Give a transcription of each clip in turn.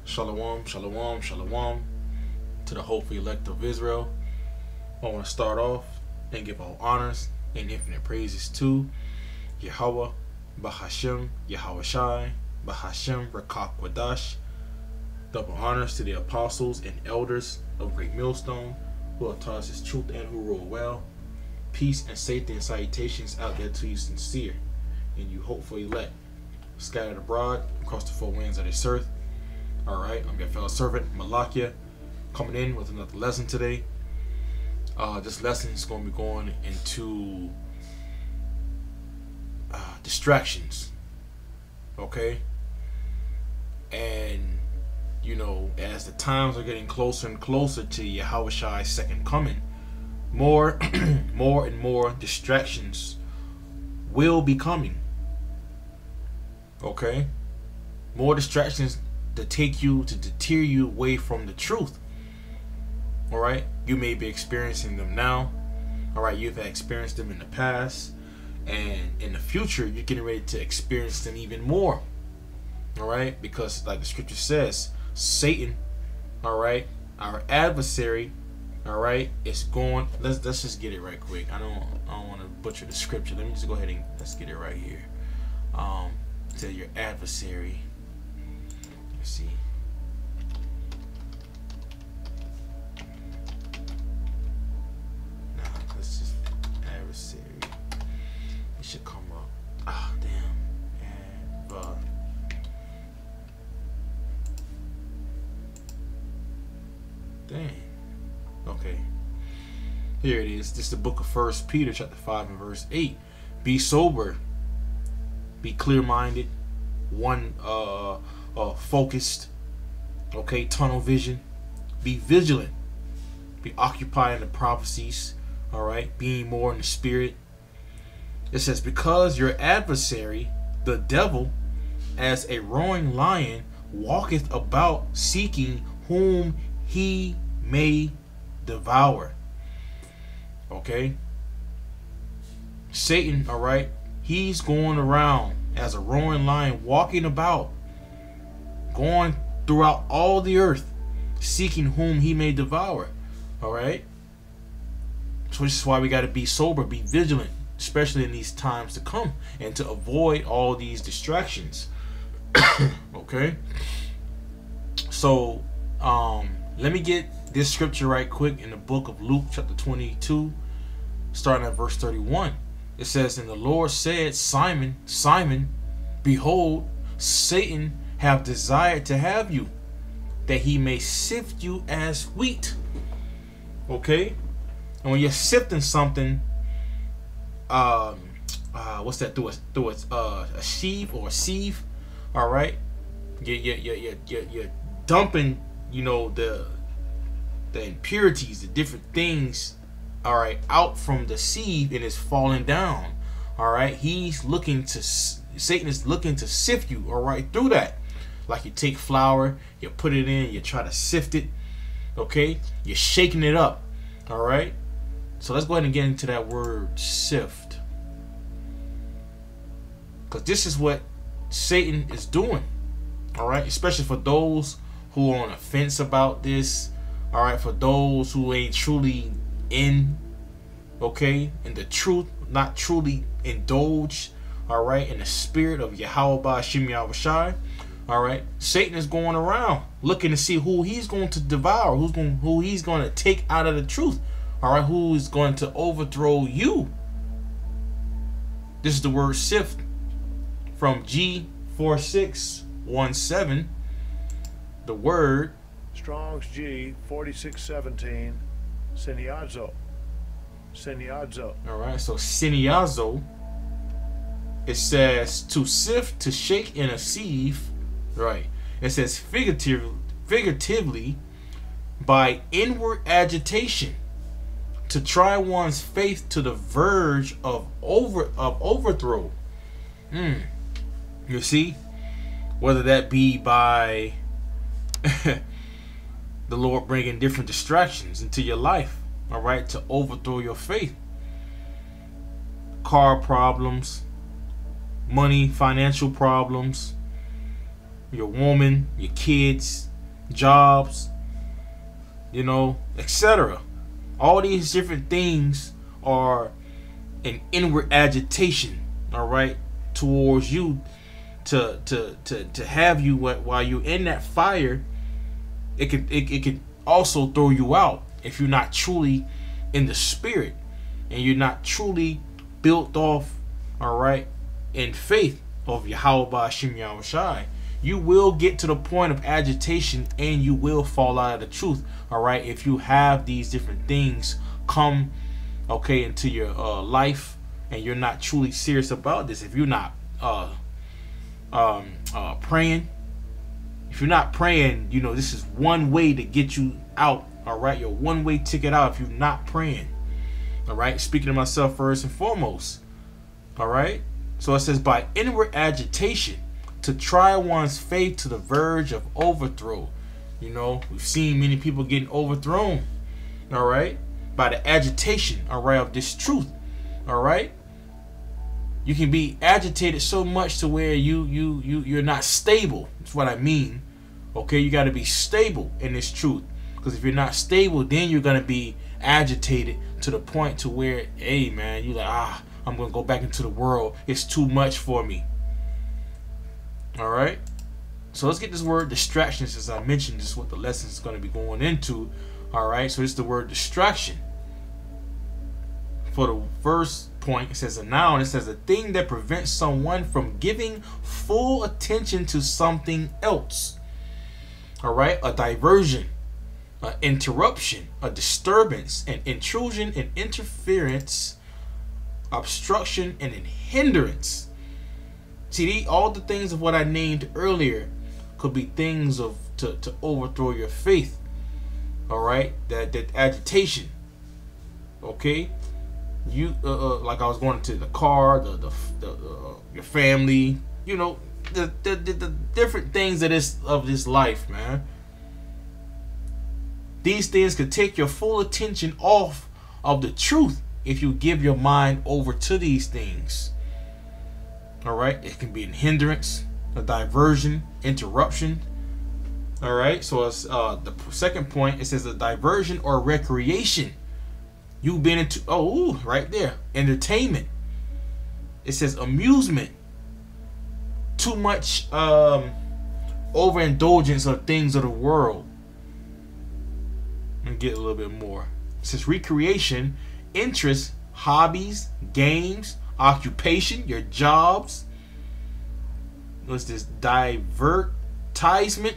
Shalom, shalom, shalom to the hopeful elect of Israel. I want to start off and give all honors and infinite praises to YAHAWAH, BaHashem, YAHAWASHI, BaHashem, Rakakwadash. Double honors to the apostles and elders of GreatMillstone who have taught us his truth and who rule well. Peace and safety and salutations out there to you sincere and you hopeful elect scattered abroad across the four winds of this earth. Alright, I'm your fellow servant, Malakia, coming in with another lesson today. This lesson is going to be going into distractions. Okay? And, you know, as the times are getting closer and closer to YAHAWASHI's second coming, more and more distractions will be coming. Okay? More distractions to deter you away from the truth. All right, you may be experiencing them now. All right, you've experienced them in the past, and in the future you're getting ready to experience them even more. All right, because like the scripture says, Satan, all right, our adversary, all right, is going. Let's just get it right quick. I don't want to butcher the scripture. Let me just go ahead and let's get it right here. To your adversary. Let's see. Nah, let's just adversary. It should come up. Ah, damn. Dang. Okay. Here it is. This is the book of 1 Peter chapter 5 and verse 8. Be sober. Be clear-minded. One focused, okay, tunnel vision. Be vigilant. Be occupied in the prophecies. All right, being more in the spirit. It says, because your adversary, the devil, as a roaring lion, walketh about seeking whom he may devour. Okay, Satan, all right, he's going around as a roaring lion, walking about, going throughout all the earth, seeking whom he may devour. All right. So this is why we got to be sober, be vigilant, especially in these times to come, and to avoid all these distractions. Okay. So, let me get this scripture right quick in the book of Luke, chapter 22, starting at verse 31. It says, and the Lord said, Simon, Simon, behold, Satan have desired to have you, that he may sift you as wheat. Okay? And when you're sifting something, what's that? Through a sheave or a sieve, all right? You're dumping, you know, the impurities, the different things, all right, out from the sieve, and it's falling down. All right, Satan is looking to sift you, all right, through that. Like you take flour, you put it in, you try to sift it. Okay, you're shaking it up. All right, so let's go ahead and get into that word sift, because this is what Satan is doing. All right, especially for those who are on the fence about this. All right, for those who ain't truly in the truth, not truly indulge, all right, in the spirit of YAHAWASHI. All right, Satan is going around looking to see who he's going to devour, who he's going to take out of the truth. All right, who is going to overthrow you. This is the word sift from G4617. The word Strong's G 4617, Siniazo. All right, so siniazo. It says to sift, to shake in a sieve. Right. It says figuratively, by inward agitation, to try one's faith to the verge of overthrow. You see, whether that be by the Lord bringing different distractions into your life, all right, to overthrow your faith. Car problems, money, financial problems, your woman, your kids, jobs, you know, etc. All these different things are an inward agitation, all right, towards you to have you while you're in that fire. It can also throw you out if you're not truly in the spirit and you're not truly built off, all right, in faith of YAHAWASHI. You will get to the point of agitation and you will fall out of the truth, all right, if you have these different things come, okay, into your life and you're not truly serious about this. If you're not praying, if you're not praying, you know, this is one way to get you out, all right, your one-way ticket out if you're not praying, all right. Speaking to myself first and foremost, all right. So it says, by inward agitation, to try one's faith to the verge of overthrow. You know, we've seen many people getting overthrown, all right, by the agitation, all right, of this truth, all right. You can be agitated so much to where you're not stable. That's what I mean. Okay, you got to be stable in this truth, because if you're not stable, then you're gonna be agitated to the point to where, hey man, you're like, I'm gonna go back into the world. It's too much for me. All right. So let's get this word distractions. As I mentioned, this is what the lesson is going to be going into. All right. So it's the word distraction. For the first point, it says a noun. It says a thing that prevents someone from giving full attention to something else. All right. A diversion, an interruption, a disturbance, an intrusion, an interference, obstruction, and a hindrance. See, all the things of what I named earlier could be things of to overthrow your faith. All right, that agitation. Okay, you like I was going into the car, your family, you know, the different things of this life, man. These things could take your full attention off of the truth if you give your mind over to these things. All right, it can be a hindrance, a diversion, interruption. All right, so it's the second point. It says a diversion or recreation. You've been into right there, entertainment. It says amusement. Too much overindulgence of things of the world. Let me get a little bit more. It says recreation, interest, hobbies, games, occupation, your jobs. What's this? Divertisement,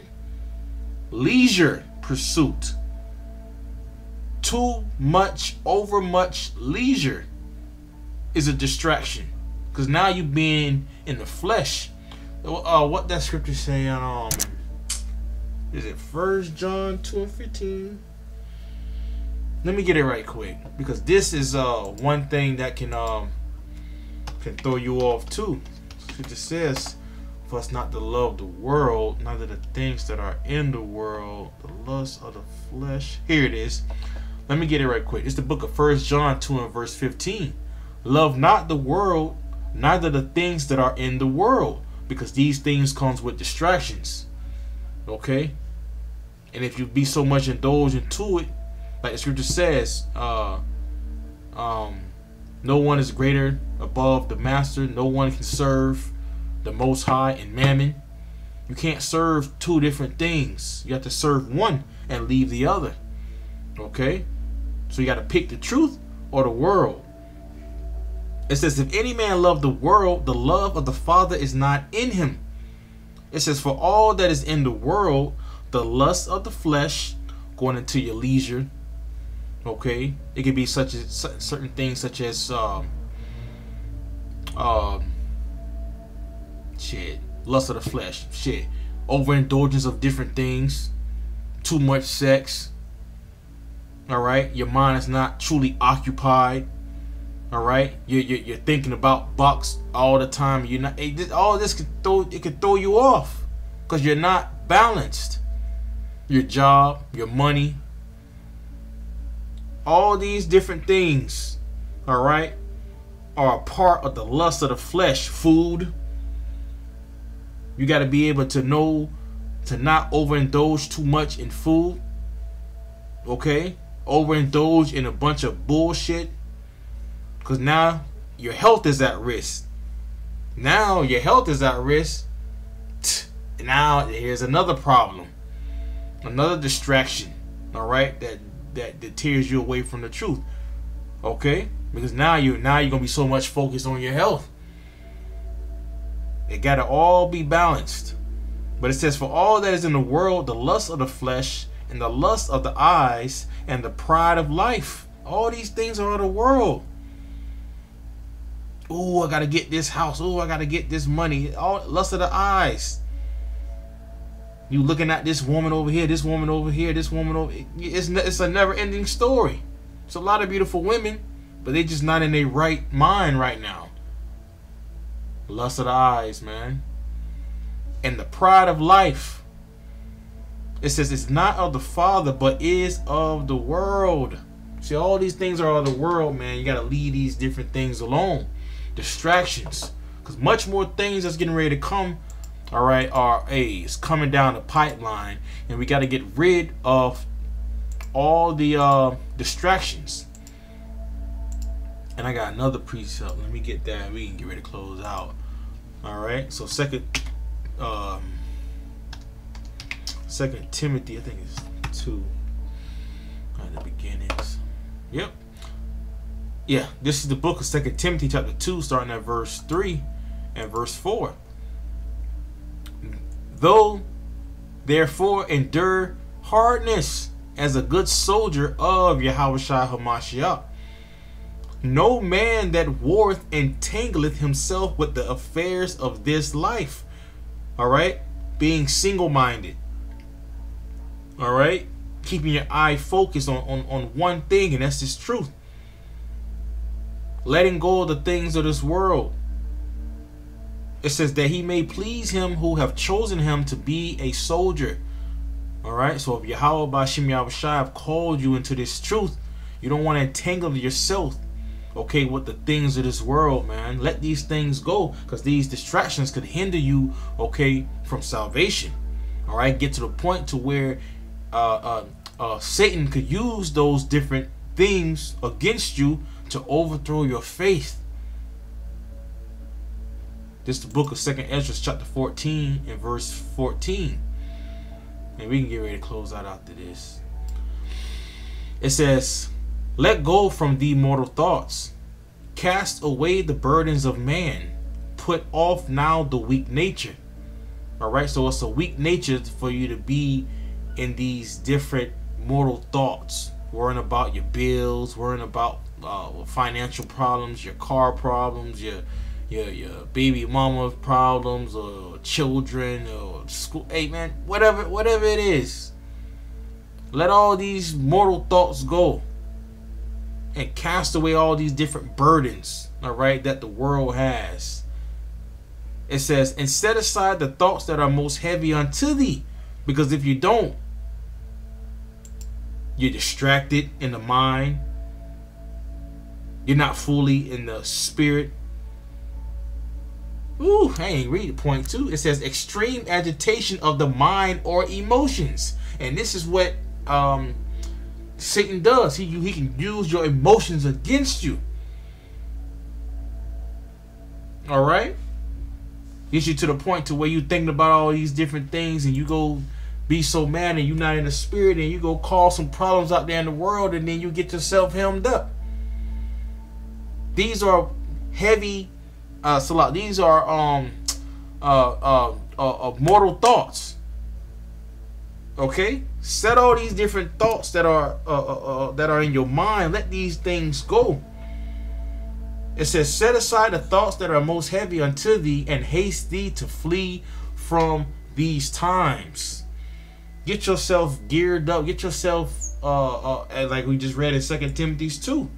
leisure pursuit. Too much, overmuch leisure is a distraction, because now you've been in the flesh. What that scripture saying? Is it 1 John 2:15? Let me get it right quick, because this is one thing that can throw you off too. It says, for us not to love the world, neither the things that are in the world, the lust of the flesh. Here it is. Let me get it right quick. It's the book of 1 John 2 and verse 15. Love not the world, neither the things that are in the world, because these things comes with distractions. Okay? And if you be so much indulged into it, like the scripture says, no one is greater above the master. No one can serve the Most High and Mammon. You can't serve two different things. You have to serve one and leave the other. Okay? So you got to pick the truth or the world. It says, if any man love the world, the love of the Father is not in him. It says, for all that is in the world, the lust of the flesh, going into your leisure. Okay, it could be such as certain things such as lust of the flesh, overindulgence of different things, too much sex. All right, your mind is not truly occupied. All right, you're thinking about box all the time. You're not. All this could throw you off, because you're not balanced. Your job, your money. All these different things, all right, are a part of the lust of the flesh. Food. You got to be able to know to not overindulge too much in food. Okay? Overindulge in a bunch of bullshit. Because now your health is at risk. Now your health is at risk. Now here's another problem. Another distraction. Alright? That tears you away from the truth. Okay? Because now you're gonna be so much focused on your health. It gotta all be balanced. But it says, for all that is in the world, the lust of the flesh, and the lust of the eyes, and the pride of life. All these things are of the world. Oh, I gotta get this house. Oh, I gotta get this money. All lust of the eyes. You looking at this woman over here, this woman over here, this woman over. It's a never-ending story. It's a lot of beautiful women, but they're just not in their right mind right now. Lust of the eyes, man. And the pride of life. It says it's not of the Father, but is of the world. See, all these things are of the world, man. You got to leave these different things alone. Distractions. Because much more things that's getting ready to come, all right, it's coming down the pipeline. And we got to get rid of all the distractions. And I got another precept. Let me get that. We can get ready to close out. All right. So Second Timothy, I think it's 2 at the beginnings. Yep. Yeah, this is the book of 2 Timothy chapter 2, starting at verse 3 and verse 4. Though therefore endure hardness as a good soldier of YAHAWASHI HaMashiach. No man that warreth entangleth himself with the affairs of this life. Alright? Being single-minded. Alright? Keeping your eye focused on one thing, and that's this truth. Letting go of the things of this world. It says that he may please him who have chosen him to be a soldier. Alright? So if Yahweh Bashim Yahushai have called you into this truth, you don't want to entangle yourself, okay, with the things of this world, man. Let these things go, because these distractions could hinder you, okay, from salvation. All right, get to the point to where Satan could use those different things against you to overthrow your faith. This is the book of 2nd Ezra chapter 14 and verse 14. And we can get ready to close out after this. It says, let go from thee mortal thoughts. Cast away the burdens of man. Put off now the weak nature. Alright, so it's a weak nature for you to be in these different mortal thoughts. Worrying about your bills, worrying about financial problems, your car problems, your baby mama problems, or children, or school. Hey man, whatever it is. Let all these mortal thoughts go. And cast away all these different burdens, all right, that the world has. It says, and set aside the thoughts that are most heavy unto thee. Because if you don't, you're distracted in the mind. You're not fully in the spirit. Ooh, I ain't read point 2. It says extreme agitation of the mind or emotions. And this is what Satan does. He can use your emotions against you. Alright? Gets you to the point to where you thinking about all these different things, and you go be so mad and you're not in the spirit, and you go cause some problems out there in the world, and then you get yourself hemmed up. These are heavy salat. These are mortal thoughts. Okay? Set all these different thoughts that are in your mind. Let these things go. It says, set aside the thoughts that are most heavy unto thee, and haste thee to flee from these times. Get yourself geared up. Get yourself, like we just read in 2 Timothy 2.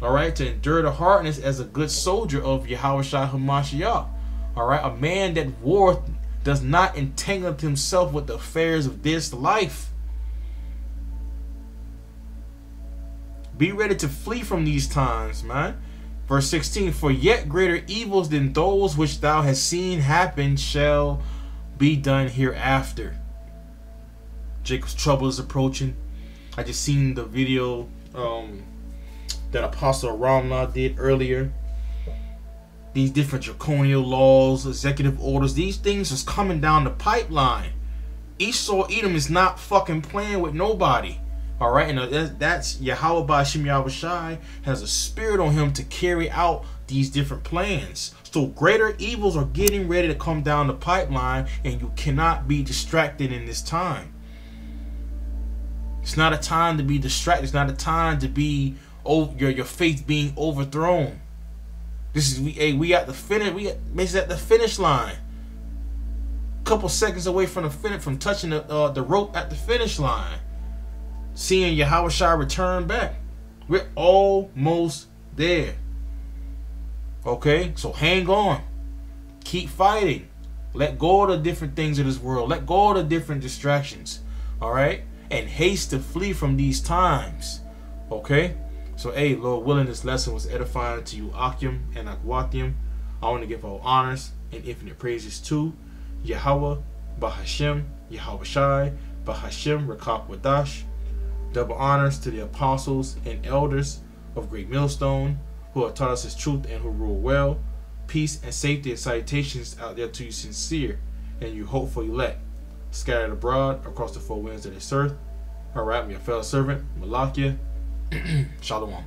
Alright, to endure the hardness as a good soldier of YAHAWASHI HaMashiach. Alright, a man that warreth does not entangle himself with the affairs of this life. Be ready to flee from these times, man. Verse 16, for yet greater evils than those which thou hast seen happen shall be done hereafter. Jacob's trouble is approaching. I just seen the video that Apostle Ramla did earlier. These different draconian laws, executive orders, these things is coming down the pipeline. Esau Edom is not fucking playing with nobody. Alright, and that's Yahawah YAHAWASHI has a spirit on him to carry out these different plans. So greater evils are getting ready to come down the pipeline, and you cannot be distracted in this time. It's not a time to be distracted. It's not a time to be your faith being overthrown. This is we at the finish. We basically at the finish line. Couple seconds away from the finish, from touching the rope at the finish line. Seeing Yahawashi return back. We're almost there. Okay, so hang on. Keep fighting. Let go of the different things of this world. Let go of the different distractions. Alright? And haste to flee from these times. Okay? So, hey, Lord willing, this lesson was edifying to you, Akim and Akwathium. I want to give all honors and infinite praises to Yahawah, Bahashem, Yahawashi, Bahashem, Rakak Wadash. Double honors to the apostles and elders of Great Millstone who have taught us his truth and who rule well. Peace and safety and salutations out there to you sincere and you hopeful elect, scattered abroad across the four winds of this earth. Alright, I'm your fellow servant, Malakia. Shalom.